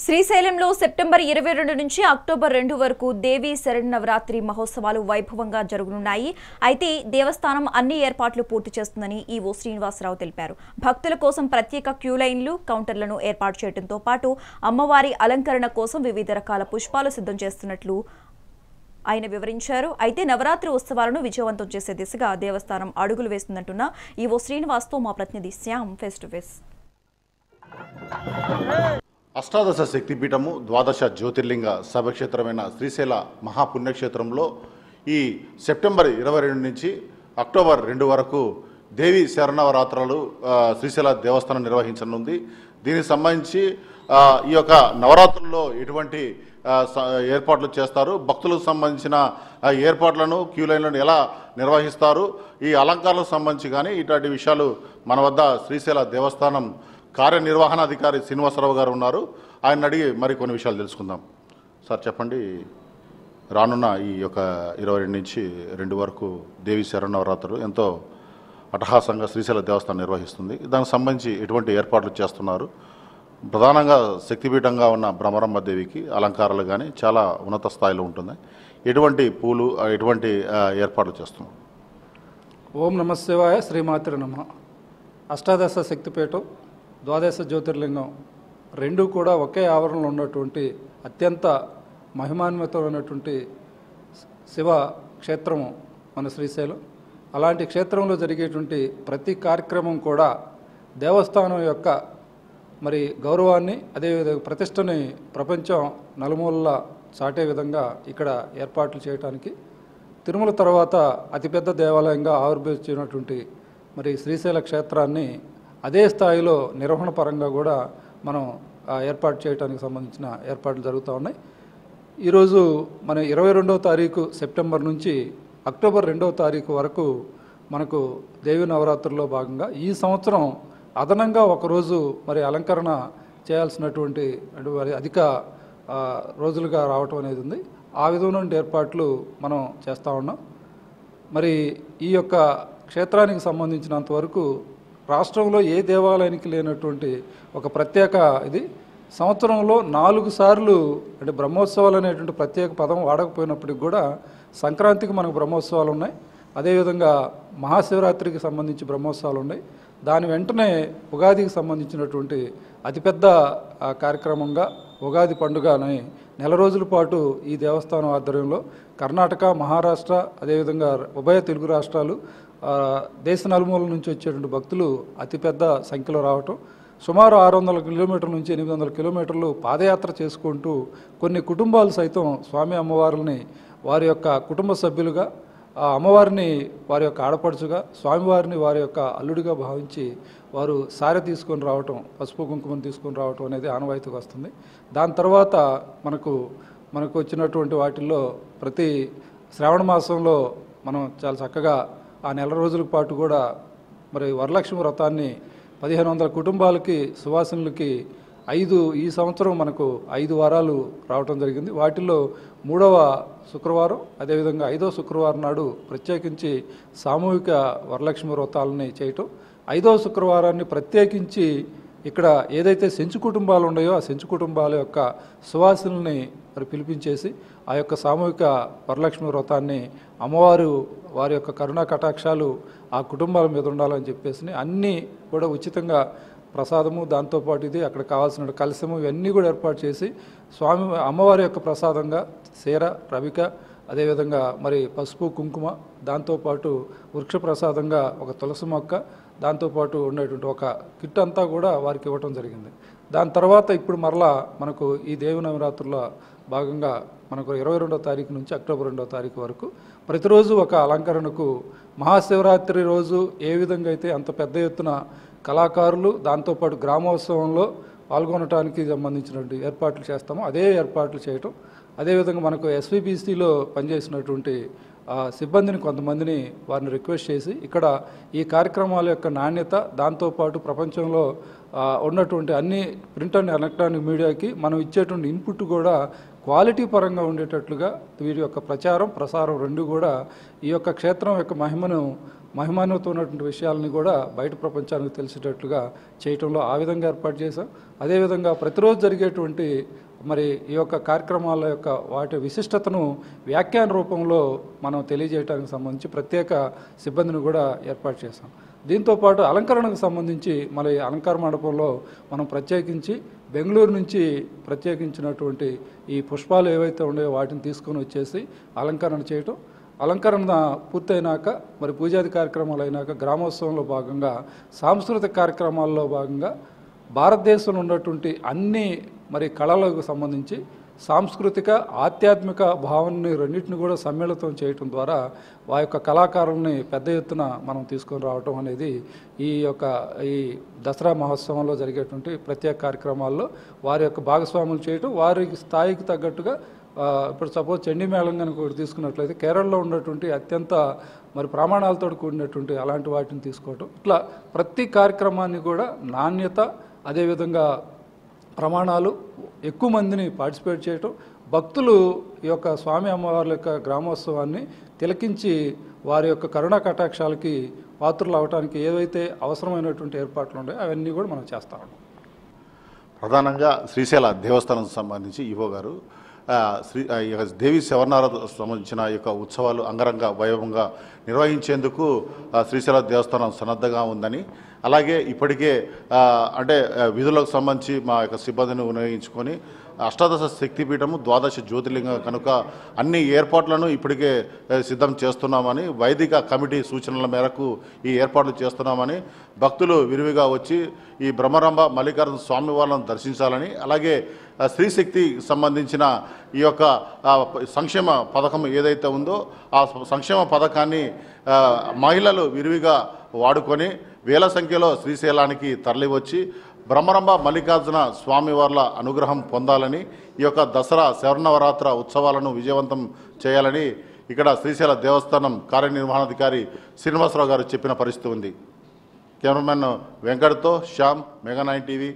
శ్రీశైలంలో సెప్టెంబర్ 22 నుంచి అక్టోబర్ 2 వరకు దేవీ శరన్నవరాత్రి మహోత్సవాలు వైభవంగా జరగనున్నాయి. అయితే దేవస్థానం అన్ని ఏర్పాట్లు పూర్తి చేస్తుందని ఈవో శ్రీనివాసరావు తెలిపారు. భక్తుల కోసం ప్రత్యేక క్యూ లైన్లు, కౌంటర్లను ఏర్పాటు చేయడంతో పాటు అమ్మవారి అలంకరణ కోసం వివిధ రకాల పుష్పాలు సిద్ధం చేస్తున్నట్లు ఆయన వివరించారు. అయితే నవరాత్రి ఉత్సవాలను విజయవంతం చేసే దిశగా దేవస్థానం అడుగులు వేస్తుందంటున్న ఈవో శ్రీనివాస్తో మా ప్రతినిధి శ్యామ్ ఫేస్ టు ఫేస్. అష్టాదశ శక్తిపీఠము, ద్వాదశ జ్యోతిర్లింగ సభక్షేత్రమైన శ్రీశైల మహాపుణ్యక్షేత్రంలో ఈ సెప్టెంబర్ 22 నుంచి అక్టోబర్ 2 వరకు దేవి శరణవరాత్రులు శ్రీశైల దేవస్థానం నిర్వహించనుంది. దీనికి సంబంధించి ఈ యొక్క నవరాత్రుల్లో ఎటువంటి ఏర్పాట్లు చేస్తారు, భక్తులకు సంబంధించిన ఏర్పాట్లను, క్యూ లైన్లను ఎలా నిర్వహిస్తారు, ఈ అలంకారాలకు సంబంధించి కానీ ఇట్లాంటి విషయాలు మన వద్ద శ్రీశైల దేవస్థానం కార్యనిర్వహణాధికారి శ్రీనివాసరావు గారు ఉన్నారు. ఆయన అడిగి మరికొన్ని విషయాలు తెలుసుకుందాం. సార్ చెప్పండి, రానున్న ఈ యొక్క 22 నుంచి 2 వరకు దేవి శరణవరాత్రులు ఎంతో అట్టహాసంగా శ్రీశైల దేవస్థానం నిర్వహిస్తుంది. దానికి సంబంధించి ఎటువంటి ఏర్పాట్లు చేస్తున్నారు? ప్రధానంగా శక్తిపీఠంగా ఉన్న బ్రహ్మరమ్మ దేవికి అలంకారాలు కానీ చాలా ఉన్నత స్థాయిలో ఉంటుంది. ఎటువంటి పూలు, ఎటువంటి ఏర్పాట్లు చేస్తున్నారు? ఓం నమ శివాయ, శ్రీమాత్రి నమ. అష్టాదశ శక్తిపీఠం, ద్వాదశ జ్యోతిర్లింగం రెండు కూడా ఒకే ఆవరణలో ఉన్నటువంటి అత్యంత మహిమాన్వితమైనటువంటి శివ క్షేత్రము మన శ్రీశైలం. అలాంటి క్షేత్రంలో జరిగేటువంటి ప్రతి కార్యక్రమం కూడా దేవస్థానం యొక్క మరి గౌరవాన్ని, అదేవిధంగా ప్రతిష్టని ప్రపంచం నలుమూలలా చాటే విధంగా ఇక్కడ ఏర్పాట్లు చేయడానికి, తిరుమల తర్వాత అతిపెద్ద దేవాలయంగా ఆవిర్భవించినటువంటి మరి శ్రీశైల క్షేత్రాన్ని అదే స్థాయిలో నిర్వహణ పరంగా కూడా మనం ఏర్పాటు చేయడానికి సంబంధించిన ఏర్పాట్లు జరుగుతూ ఉన్నాయి. ఈరోజు మన 22వ తారీఖు సెప్టెంబర్ నుంచి అక్టోబర్ 2వ తారీఖు వరకు మనకు దేవి నవరాత్రుల్లో భాగంగా ఈ సంవత్సరం అదనంగా ఒకరోజు మరి అలంకరణ చేయాల్సినటువంటి అధిక రోజులుగా రావటం అనేది ఉంది. ఆ విధమైన ఏర్పాట్లు మనం చేస్తూ ఉన్నాం. మరి ఈ యొక్క క్షేత్రానికి సంబంధించినంత వరకు రాష్ట్రంలో ఏ దేవాలయానికి లేనటువంటి ఒక ప్రత్యేక ఇది. సంవత్సరంలో 4 సార్లు అంటే బ్రహ్మోత్సవాలు అనేటువంటి ప్రత్యేక పదం వాడకపోయినప్పటికి కూడా సంక్రాంతికి మనకు బ్రహ్మోత్సవాలు ఉన్నాయి, అదేవిధంగా మహాశివరాత్రికి సంబంధించి బ్రహ్మోత్సవాలు ఉన్నాయి. దాని వెంటనే ఉగాదికి సంబంధించినటువంటి అతిపెద్ద కార్యక్రమంగా ఉగాది పండుగని నెల రోజుల పాటు ఈ దేవస్థానం ఆధ్వర్యంలో కర్ణాటక, మహారాష్ట్ర, అదేవిధంగా ఉభయ తెలుగు రాష్ట్రాలు, దేశ నలుమూల నుంచి వచ్చేటువంటి భక్తులు అతిపెద్ద సంఖ్యలో రావటం, సుమారు 600 కిలోమీటర్ల నుంచి 800 కిలోమీటర్లు పాదయాత్ర చేసుకుంటూ కొన్ని కుటుంబాలు సైతం స్వామి అమ్మవారిని వారి యొక్క కుటుంబ సభ్యులుగా, ఆ అమ్మవారిని వారి యొక్క ఆడపడుచుగా, స్వామివారిని వారి యొక్క అల్లుడిగా భావించి వారు సారె తీసుకొని రావటం, పసుపు కుంకుమను తీసుకొని రావటం అనేది ఆనవాయితీగా వస్తుంది. దాని తర్వాత మనకు వచ్చినటువంటి వాటిల్లో ప్రతి శ్రావణ మాసంలో మనం చాలా చక్కగా ఆ నెల రోజుల పాటు కూడా మరి వరలక్ష్మి వ్రతాన్ని 1500 కుటుంబాలకి, సువాసినులకి ఈ సంవత్సరం మనకు 5 వారాలు రావటం జరిగింది. వాటిల్లో 3వ శుక్రవారం, అదేవిధంగా 5వ శుక్రవారం నాడు ప్రత్యేకించి సామూహిక వరలక్ష్మి వ్రతాలని చేయటం, 5వ శుక్రవారాన్ని ప్రత్యేకించి ఇక్కడ ఏదైతే సెంచు కుటుంబాలు ఉన్నాయో ఆ సెంచు కుటుంబాల యొక్క సువాసినుల్ని మరి పిలిపించేసి ఆ యొక్క సామూహిక వరలక్ష్మి వ్రతాన్ని అమ్మవారు వారి యొక్క కరుణా కటాక్షాలు ఆ కుటుంబాల మీద ఉండాలని చెప్పేసి అన్నీ కూడా ఉచితంగా ప్రసాదము, దాంతోపాటు ఇది అక్కడ కావాల్సిన కలశము ఇవన్నీ కూడా ఏర్పాటు చేసి అమ్మవారి యొక్క ప్రసాదంగా సేర, రవిక, అదేవిధంగా మరి పసుపు కుంకుమ, దాంతోపాటు వృక్ష ప్రసాదంగా ఒక తులసి మొక్క, దాంతోపాటు ఉండేటువంటి ఒక కిట్ అంతా కూడా వారికి ఇవ్వటం జరిగింది. దాని తర్వాత ఇప్పుడు మరలా మనకు ఈ దేవి నవరాత్రుల భాగంగా మనకు 22వ తారీఖు నుంచి అక్టోబర్ 2వ తారీఖు వరకు ప్రతిరోజు ఒక అలంకరణకు, మహాశివరాత్రి రోజు ఏ విధంగా అయితే అంత పెద్ద ఎత్తున కళాకారులు, దాంతోపాటు గ్రామోత్సవంలో పాల్గొనడానికి సంబంధించినటువంటి ఏర్పాట్లు చేస్తామో అదే ఏర్పాట్లు చేయటం, అదేవిధంగా మనకు ఎస్విబిసిలో పనిచేసినటువంటి సిబ్బందిని కొంతమందిని వారిని రిక్వెస్ట్ చేసి ఇక్కడ ఈ కార్యక్రమాల యొక్క నాణ్యత, దాంతోపాటు ప్రపంచంలో ఉన్నటువంటి అన్ని ప్రింట్ అండ్ ఎలక్ట్రానిక్ మీడియాకి మనం ఇచ్చేటువంటి ఇన్పుట్ కూడా క్వాలిటీ పరంగా ఉండేటట్లుగా వీరి యొక్క ప్రచారం ప్రసారం రెండు కూడా ఈ యొక్క క్షేత్రం యొక్క మహిమాన్వితం ఉన్నటువంటి విషయాలని కూడా బయట ప్రపంచానికి తెలిసేటట్లుగా చేయటంలో ఆ విధంగా ఏర్పాటు చేశాం. అదేవిధంగా ప్రతిరోజు జరిగేటువంటి మరి ఈ యొక్క కార్యక్రమాల యొక్క వాటి విశిష్టతను వ్యాఖ్యాన రూపంలో మనం తెలియజేయడానికి సంబంధించి ప్రత్యేక సిబ్బందిని కూడా ఏర్పాటు చేశాం. దీంతోపాటు అలంకరణకు సంబంధించి మరి అలంకార మండపంలో మనం ప్రత్యేకించి బెంగళూరు నుంచి ప్రత్యేకించినటువంటి ఈ పుష్పాలు ఏవైతే ఉన్నాయో వాటిని తీసుకొని వచ్చేసి అలంకరణ చేయటం, అలంకరణ పూర్తయినాక మరి పూజాది కార్యక్రమాలు అయినాక గ్రామోత్సవంలో భాగంగా సాంస్కృతిక కార్యక్రమాల్లో భాగంగా భారతదేశంలో ఉన్నటువంటి అన్ని మరి కళలకు సంబంధించి సాంస్కృతిక ఆధ్యాత్మిక భావనని రెండింటిని కూడా సమ్మిళితం చేయటం ద్వారా ఆ యొక్క కళాకారుల్ని పెద్ద ఎత్తున మనం తీసుకొని రావటం అనేది ఈ దసరా మహోత్సవంలో జరిగేటువంటి ప్రత్యేక కార్యక్రమాల్లో వారి యొక్క భాగస్వాములు చేయటం, వారి స్థాయికి తగ్గట్టుగా ఇప్పుడు సపోజ్ చండీ మేళం కనుక ఒకటి తీసుకున్నట్లయితే కేరళలో ఉన్నటువంటి అత్యంత మరి ప్రమాణాలతో కూడినటువంటి అలాంటి వాటిని తీసుకోవటం, ఇట్లా ప్రతి కార్యక్రమాన్ని కూడా నాణ్యత అదేవిధంగా ప్రమాణాలు ఎక్కువ మందిని పార్టిసిపేట్ చేయటం, భక్తులు ఈ యొక్క స్వామి అమ్మవార్ల యొక్క గ్రామోత్సవాన్ని తిలకించి వారి యొక్క కరుణా కటాక్షాలకి పాత్రలు అవడానికి ఏవైతే అవసరమైనటువంటి ఏర్పాట్లు ఉన్నాయో అవన్నీ కూడా మనం చేస్తా ఉన్నాం. ప్రధానంగా శ్రీశైల దేవస్థానం సంబంధించి ఈవో గారు దేవి శవర్ణారాధన సంబంధించిన యొక్క ఉత్సవాలు అంగరంగ వైభవంగా నిర్వహించేందుకు శ్రీశైల దేవస్థానం సన్నద్ధంగా ఉందని, అలాగే ఇప్పటికే అంటే విధులకు సంబంధించి మా యొక్క సిబ్బందిని వినియోగించుకొని అష్టాదశ శక్తిపీఠము ద్వాదశ జ్యోతిర్లింగం కనుక అన్ని ఏర్పాట్లను ఇప్పటికే సిద్ధం చేస్తున్నామని, వైదిక కమిటీ సూచనల మేరకు ఈ ఏర్పాట్లు చేస్తున్నామని, భక్తులు విరివిగా వచ్చి ఈ బ్రహ్మరంభ మల్లికార్జున స్వామి వాళ్ళను దర్శించాలని, అలాగే స్త్రీశక్తి సంబంధించిన ఈ యొక్క సంక్షేమ పథకం ఏదైతే ఉందో ఆ సంక్షేమ పథకాన్ని మహిళలు విరివిగా వాడుకొని వేల సంఖ్యలో శ్రీశైలానికి తరలివచ్చి బ్రహ్మరంభ మల్లికార్జున స్వామివార్ల అనుగ్రహం పొందాలని, ఈ యొక్క దసరా శరన్నవరాత్ర ఉత్సవాలను విజయవంతం చేయాలని ఇక్కడ శ్రీశైల దేవస్థానం కార్యనిర్వహణాధికారి శ్రీనివాసరావు గారు చెప్పిన పరిస్థితి ఉంది. కెమెరామెన్ వెంకట్తో శ్యామ్, మెగా 9 టీవీ.